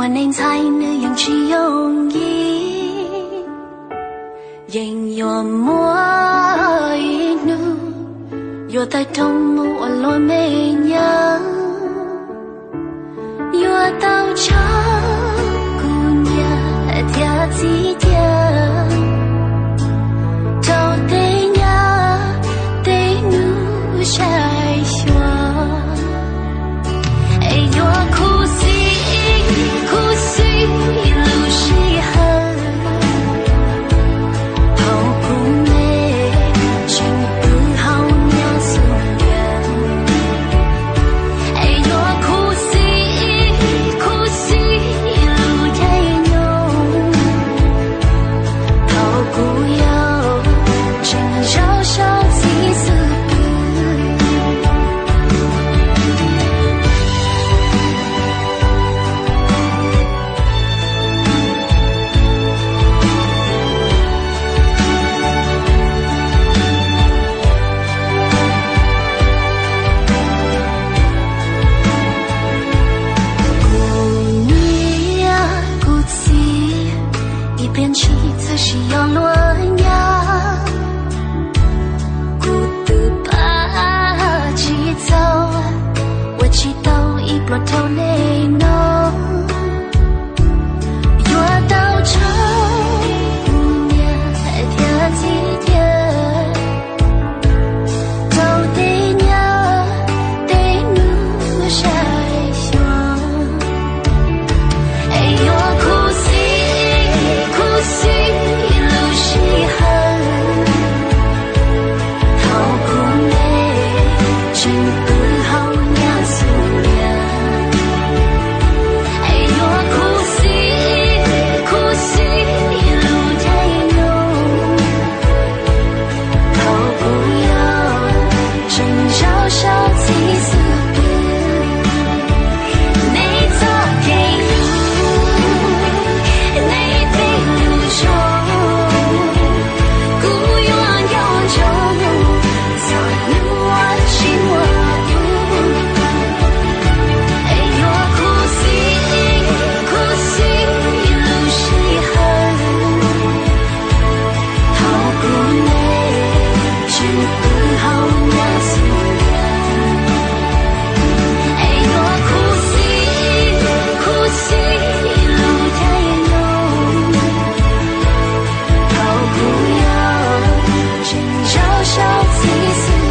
我能才能用去用意，因我莫一怒，若带动木我落美娘，若到长姑娘跳几天，找对娘对怒晒霜，哎哟苦死。苦水路是恨，好姑妹，真不好娘送远。哎哟，苦水路太浓，好姑友，真少少几丝不。变起则是要落呀，孤独把起走，我祈祷一波头泪浓，若到长姑娘跳几天，到对娘对怒晒霜，哎呦苦死。苦水路是恨，好姑妹，真不好娘送娘。哎呦苦水路太浓，好姑友，真少少几丝不。你做给少少几丝。